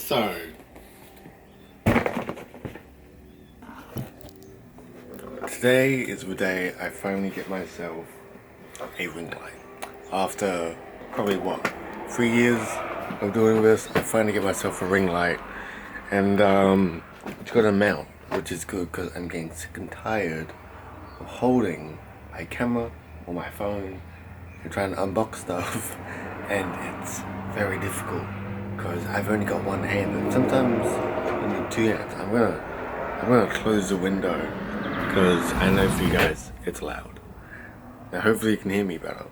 So, today is the day I finally get myself a ring light. After probably what, 3 years of doing this, I finally get myself a ring light. And it's got a mount, which is good because I'm getting sick and tired of holding my camera or my phone and trying to unbox stuff. And it's very difficult because I've only got one hand, and sometimes I need two hands. I'm gonna close the window because I know for you guys it's loud. Now hopefully you can hear me better.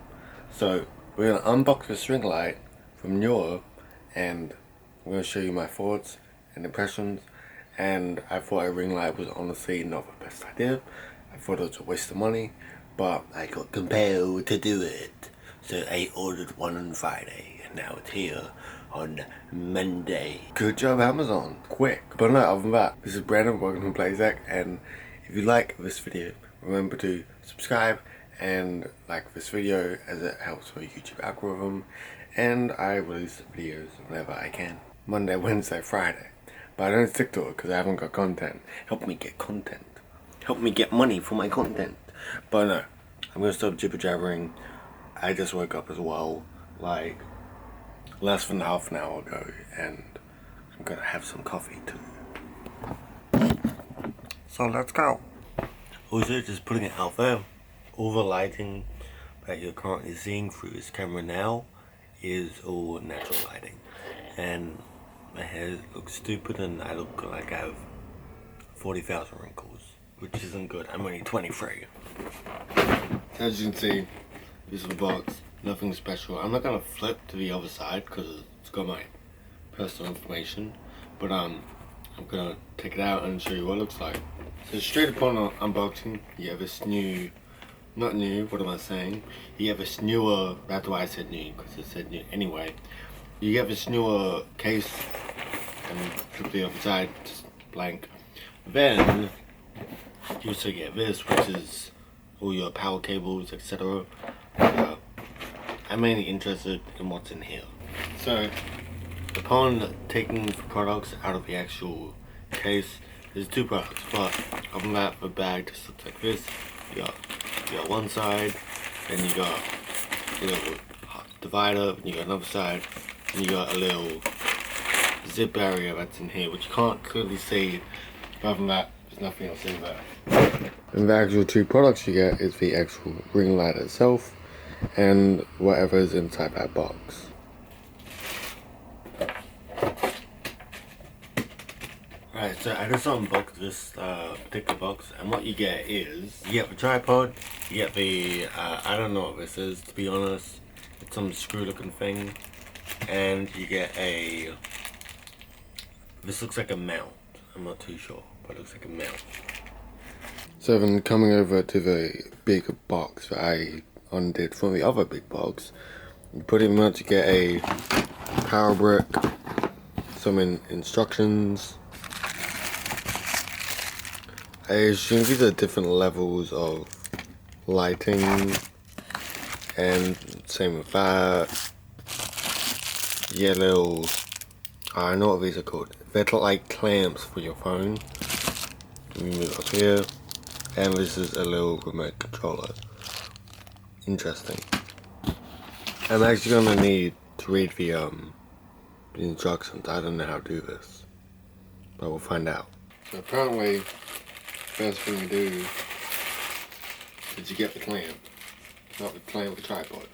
So we're gonna unbox this ring light from Neewer, and I'm gonna show you my thoughts and impressions. And I thought a ring light was honestly not the best idea. I thought it was a waste of money, but I got compelled to do it. So I ordered one on Friday, and now it's here on Monday. Good job, Amazon. Quick. But no, other than that, this is Brandon, welcome to BlazeTech, and if you like this video, remember to subscribe and like this video as it helps for YouTube algorithm, and I release videos whenever I can. Monday, Wednesday, Friday. But I don't stick to it because I haven't got content. Help me get content. Help me get money for my content. But no, I'm gonna stop jibber jabbering. I just woke up as well, like less than half an hour ago, and I'm gonna have some coffee too. So let's go. Also, just putting it out there, all the lighting that you're currently seeing through this camera now is all natural lighting, and my hair looks stupid and I look like I have 40,000 wrinkles, which isn't good. I'm only 23. As you can see, this is the box, nothing special. I'm not gonna flip to the other side because it's got my personal information, but I'm gonna take it out and show you what it looks like. So straight upon unboxing, you have this new, not new, what am I saying? You have this newer, that's why I said new, because it said new anyway. You get this newer case, and flip the other side, just blank. Then, you also get this, which is all your power cables, etc. I'm mainly interested in what's in here. So, upon taking the products out of the actual case, there's two products, but other than that, the bag just looks like this. You got one side, then you got a little divider, and you got another side, and you got a little zip area that's in here, which you can't clearly see. Other than that, there's nothing else in there. And the actual two products you get is the actual ring light itself, and whatever is inside that box. Alright, so I just unboxed this particular box, and what you get is, you get the tripod, you get the, I don't know what this is, to be honest. It's some screw looking thing, and you get a, this looks like a mount, I'm not too sure, but it looks like a mount. So then coming over to the big box that I undid from the other big box, you pretty much get a power brick, some instructions. I assume these are different levels of lighting, and same with that. Yeah, little, I know what these are called. They're like clamps for your phone. Let me move up here. And this is a little remote controller. Interesting. I'm actually gonna need to read the instructions. I don't know how to do this, but we'll find out. So apparently, first thing you do is you get the clamp. Not the clamp, the tripod.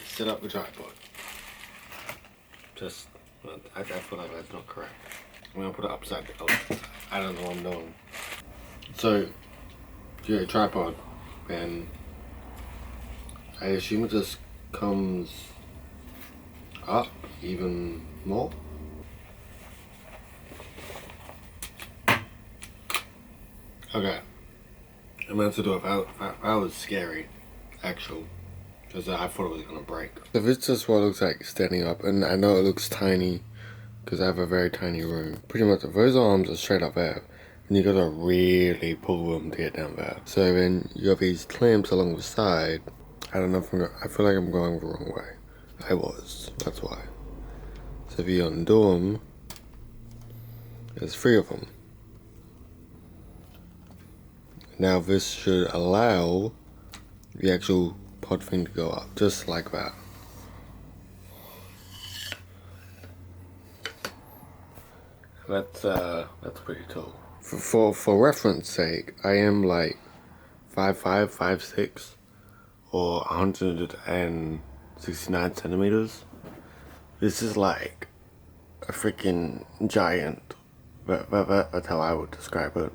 Set up the tripod. Just, I feel like that's not correct. I'm gonna put it upside down. I don't know what I'm doing. So, you get a tripod, and I assume it just comes up even more. Okay, I'm going to do it. That was scary, actually, because I thought it was going to break. So this is just what it looks like standing up, and I know it looks tiny because I have a very tiny room. Pretty much those arms are straight up there, and you gotta really pull them to get down there. So then you have these clamps along the side. I don't know if I feel like I'm going the wrong way. I was, that's why. So if you undo them, there's 3 of them. Now this should allow the actual pod thing to go up, just like that. That's pretty tall. For reference sake, I am like 5'5", 5'6", or 169 centimeters. This is like a freaking giant. That's how I would describe it.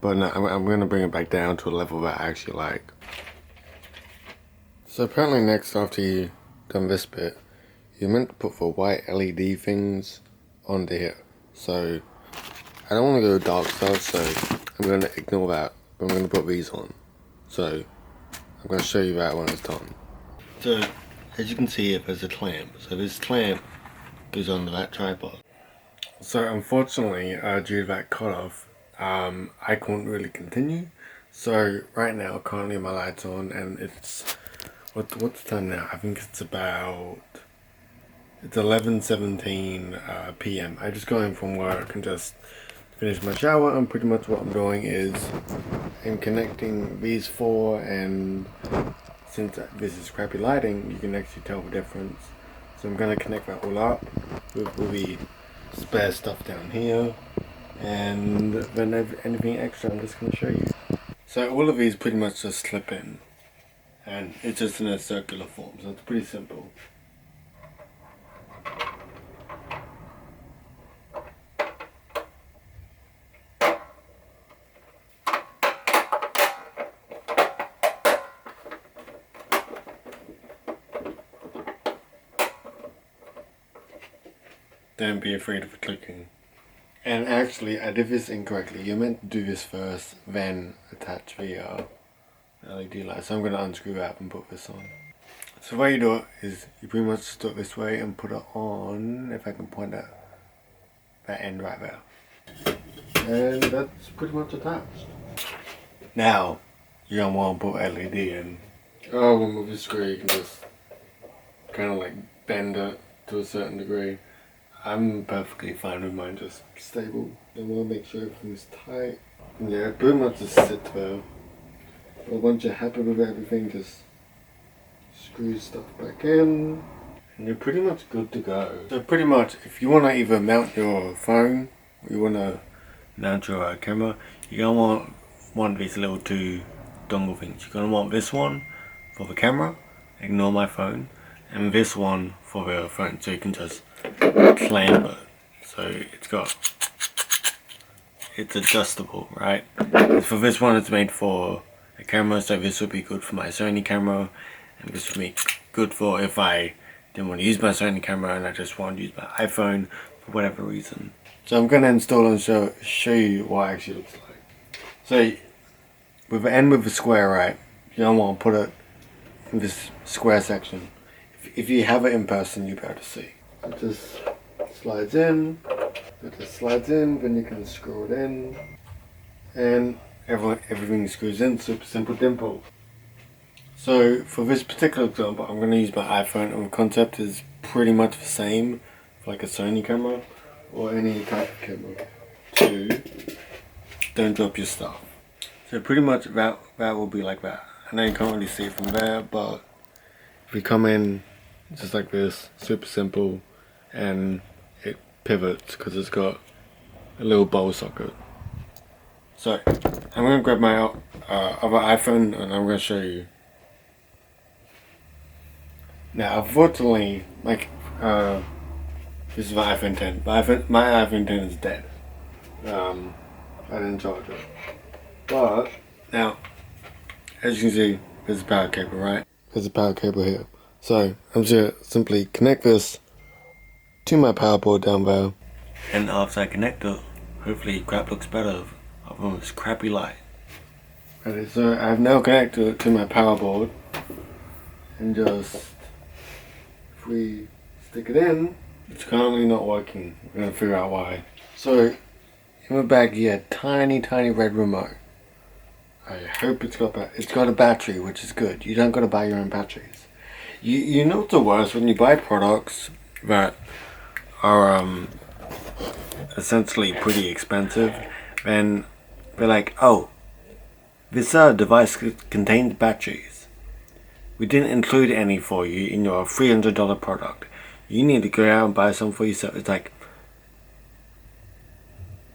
But no, I'm gonna bring it back down to a level that I actually like. So apparently next, after you done this bit, you're meant to put the white LED things onto here. So I don't want to go dark stuff, so I'm gonna ignore that. But I'm gonna put these on. So I'm gonna show you that when it's done. So as you can see here, there's a clamp. So this clamp goes onto that tripod. So unfortunately, due to that cutoff, I couldn't really continue. So right now, currently my light's on, and it's what's done now. I think it's 11:17 p.m. I just got in from work and just finished my shower, and pretty much what I'm doing is I'm connecting these 4, and since this is crappy lighting, you can actually tell the difference. So I'm gonna connect that all up with the spare stuff down here, and then anything extra I'm just going to show you. So all of these pretty much just slip in, and it's just in a circular form, so it's pretty simple. Don't be afraid of clicking. And actually, I did this incorrectly. You're meant to do this first, then attach the LED light. So I'm going to unscrew that and put this on. So the way you do it is you pretty much do it this way and put it on, if I can point at that end right there. And that's pretty much attached. Now, you're going to want to put LED in. Oh, we'll move the screw, you can just kind of like bend it to a certain degree. I'm perfectly fine with mine just stable. I want to make sure everything's tight. And yeah, pretty much just sit there. But once you're happy with everything, just screw stuff back in. And you're pretty much good to go. So pretty much, if you want to either mount your phone, or you want to mount your camera, you're going to want one of these little 2 dongle things. You're going to want this one for the camera, ignore my phone, and this one for the phone, so you can just clamp it. So it's adjustable, right? For this one, it's made for a camera, so this would be good for my Sony camera, and this would be good for if I didn't want to use my Sony camera and I just want to use my iPhone for whatever reason. So I'm going to install and show you what it actually looks like. So with the end with the square, right, you don't want to put it in this square section. If you have it in person, you'll be able to see. It just slides in, then you can screw it in, and everything screws in, super simple dimple. So for this particular example, I'm going to use my iPhone, and the concept is pretty much the same for like a Sony camera or any type of camera. 2, don't drop your stuff. So pretty much that will be like that. I know you can't really see it from there, but if we come in just like this, super simple, and it pivots because it's got a little bowl socket. So I'm going to grab my other iPhone and I'm going to show you. Now unfortunately, like this is my iPhone 10. My iPhone 10 is dead. I didn't charge it. But now, as you can see, there's a power cable, right? There's a power cable here. So I'm just going to simply connect this to my power board down there. And after I connect it, hopefully crap looks better other than this crappy light. Okay, so I've now connected it to my power board. And just, if we stick it in, it's currently not working. We're going to figure out why. So in the bag you had tiny red remote. I hope it's got a battery, which is good. You don't got to buy your own batteries. You know what's the worst when you buy products that are essentially pretty expensive, then they're like, oh, this device contains batteries. We didn't include any for you in your $300 product. You need to go out and buy some for yourself. It's like,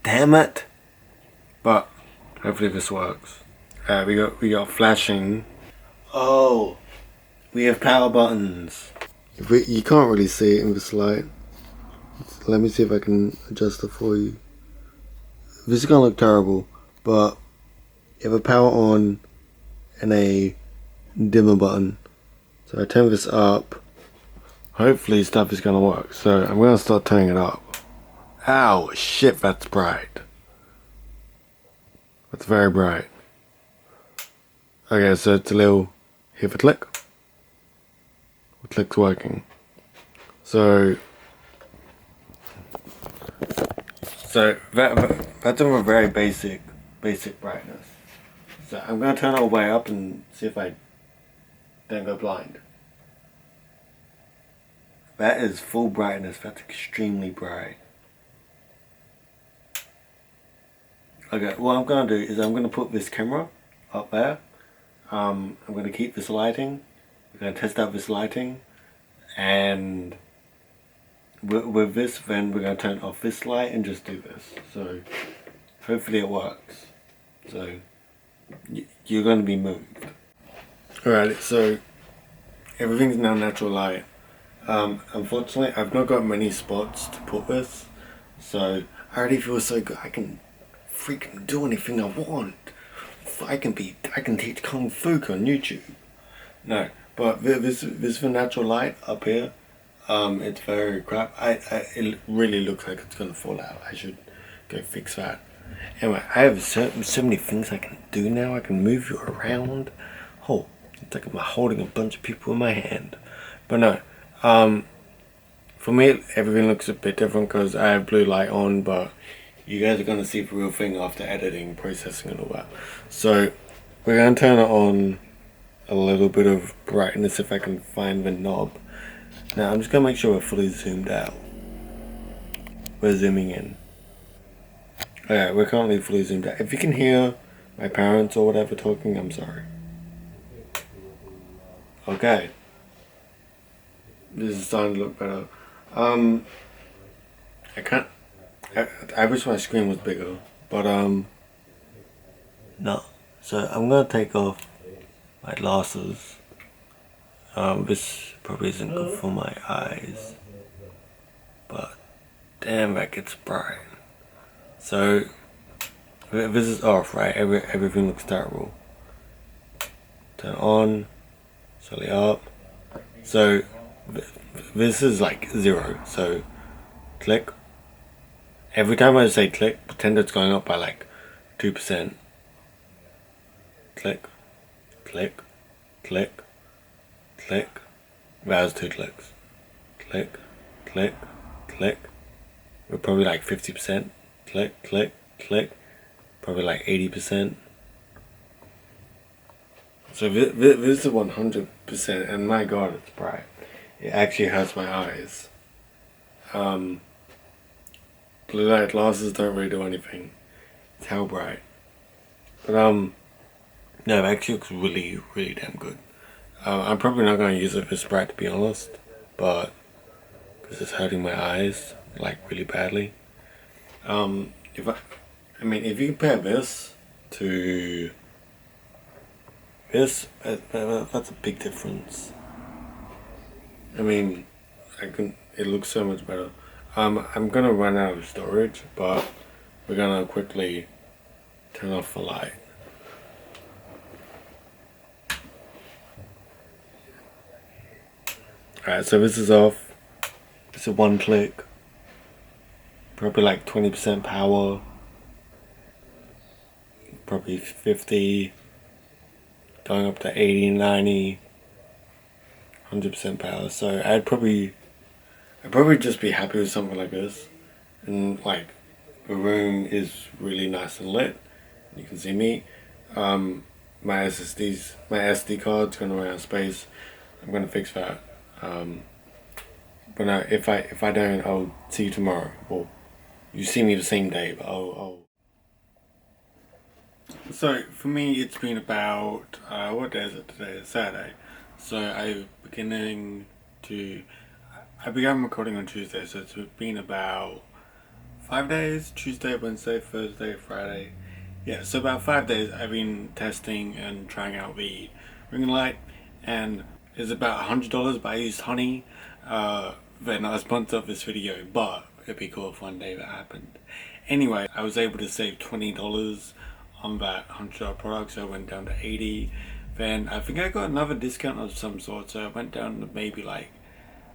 damn it. But hopefully this works. We got flashing. Oh, we have power buttons. You can't really see it in this light. Let me see if I can adjust it for you. This is gonna look terrible, but you have a power on and a dimmer button. So I turn this up. Hopefully stuff is gonna work. So I'm gonna start turning it up. Ow, shit, that's bright. That's very bright. Okay, so it's a little, here for click. The click's working. So that's a very basic brightness. So I'm gonna turn it all the way up and see if I don't go blind. That is full brightness. That's extremely bright. Okay, what I'm gonna do is I'm gonna put this camera up there. I'm gonna keep this lighting. We're gonna test out this lighting, and with this, then we're gonna turn off this light and just do this. So hopefully it works. So you're gonna be moved. Alright, so everything's now natural light. Unfortunately, I've not got many spots to put this, so I already feel so good. I can freaking do anything I want. I can teach Kung Fu on YouTube. No, but this the natural light up here. It's very crap. It really looks like it's gonna fall out. I should go fix that. Anyway, I have so many things I can do now. I can move you around. Oh, it's like I'm holding a bunch of people in my hand. But no, for me everything looks a bit different because I have blue light on, but you guys are gonna see the real thing after editing, processing and all that. So we're gonna turn it on a little bit of brightness if I can find the knob. Now I'm just gonna make sure we're fully zoomed out. We're zooming in. Okay, we're currently fully zoomed out. If you can hear my parents or whatever talking, I'm sorry. Okay. This is starting to look better. I wish my screen was bigger, but no. So I'm gonna take off my glasses. This probably isn't good for my eyes, but damn, that gets bright. So this is off, right? Everything looks terrible. Turn on, slowly up. So this is like 0. So click. Every time I say click, pretend it's going up by like 2%. Click, click, click, click. That was 2 clicks. Click, click, click. We're probably like 50%. Click, click, click. Probably like 80%. So this is 100%, and my god, it's bright. It actually hurts my eyes. Blue light glasses don't really do anything. It's hell bright. But no, it actually looks really, really damn good. I'm probably not going to use it for bright, to be honest, but because it's hurting my eyes like really badly. If you compare this to this, that's a big difference. It looks so much better. I'm gonna run out of storage, but we're gonna quickly turn off the light. Alright, so this is off. It's a 1 click. Probably like 20% power. Probably 50. Going up to 80, 90. 100% power. So I'd probably just be happy with something like this. And like, the room is really nice and lit. You can see me. My SD card's going around space. I'm gonna fix that. But no, if I don't, I'll see you tomorrow. Well, you see me the same day, but I'll. So for me, it's been about what day is it today? It's Saturday. So I began recording on Tuesday, so it's been about 5 days. Tuesday, Wednesday, Thursday, Friday. Yeah, so about 5 days I've been testing and trying out the ring light, and it's about $100, but I used Honey. They're not a sponsor of this video, but it'd be cool if one day that happened. Anyway, I was able to save $20 on that $100 product, so I went down to 80. Then I think I got another discount of some sort, so I went down to maybe like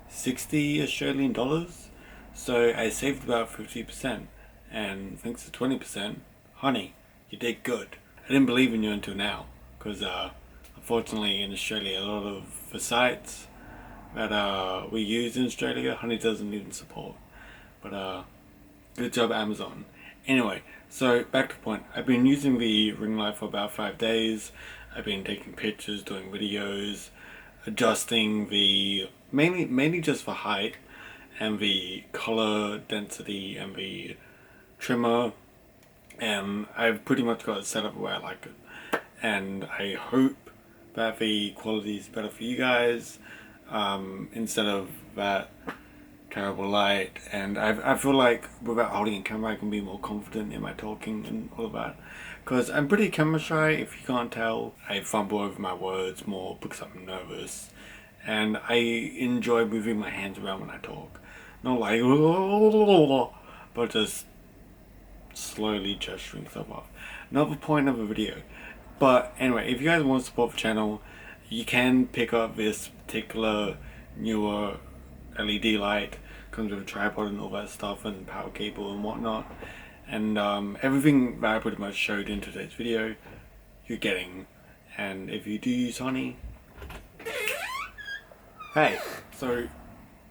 60 Australian dollars. So I saved about 50%, and thanks to 20%, Honey, you did good. I didn't believe in you until now, because unfortunately in Australia a lot of the sites that we use in Australia, Honey doesn't even support. But good job Amazon. Anyway, so back to the point. I've been using the ring light for about 5 days. I've been taking pictures, doing videos, adjusting the mainly just for height and the color density and the trimmer, and I've pretty much got it set up where I like it, and I hope that the quality is better for you guys instead of that terrible light. And I feel like without holding a camera I can be more confident in my talking and all of that, because I'm pretty camera shy. If you can't tell, I fumble over my words more because I'm nervous, and I enjoy moving my hands around when I talk, not like but just slowly gesturing stuff off. Not the point of a video. But anyway, if you guys want to support the channel, you can pick up this particular Neewer LED light. Comes with a tripod and all that stuff, and power cable and whatnot, and everything that I pretty much showed in today's video you're getting. And if you do use Honey, hey, so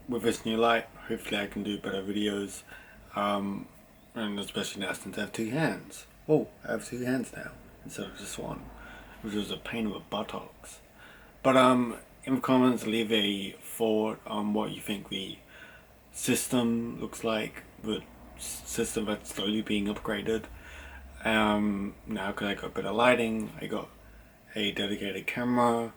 with this new light hopefully I can do better videos, and especially now since I have two hands. Oh, I have two hands now instead of just one, which was a pain in the buttocks. But in the comments leave a thought on what you think the system looks like, the system that's slowly being upgraded now, because I got better lighting, I got a dedicated camera.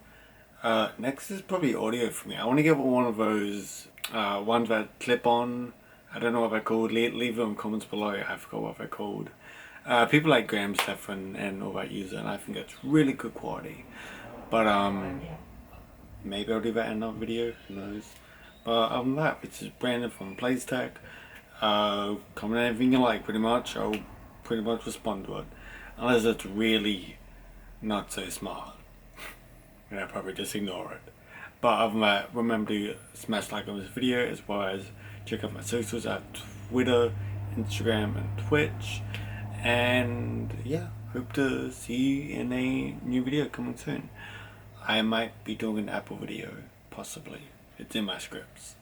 Next is probably audio for me. I want to get one of those ones that clip on. I don't know what they're called. Leave them in comments below. I forgot what they're called. People like Graham Stefan and all that use it, and I think it's really good quality. But maybe I'll do that in another video, who knows. But other than that, this is Brandon from BlazeTech. Comment anything you like, pretty much. I'll pretty much respond to it, unless it's really not so smart. And I'll probably just ignore it. But other than that, remember to smash like on this video, as well as check out my socials at Twitter, Instagram, and Twitch. And yeah, hope to see you in a new video coming soon. I might be doing an Apple video, possibly. It's in my scripts.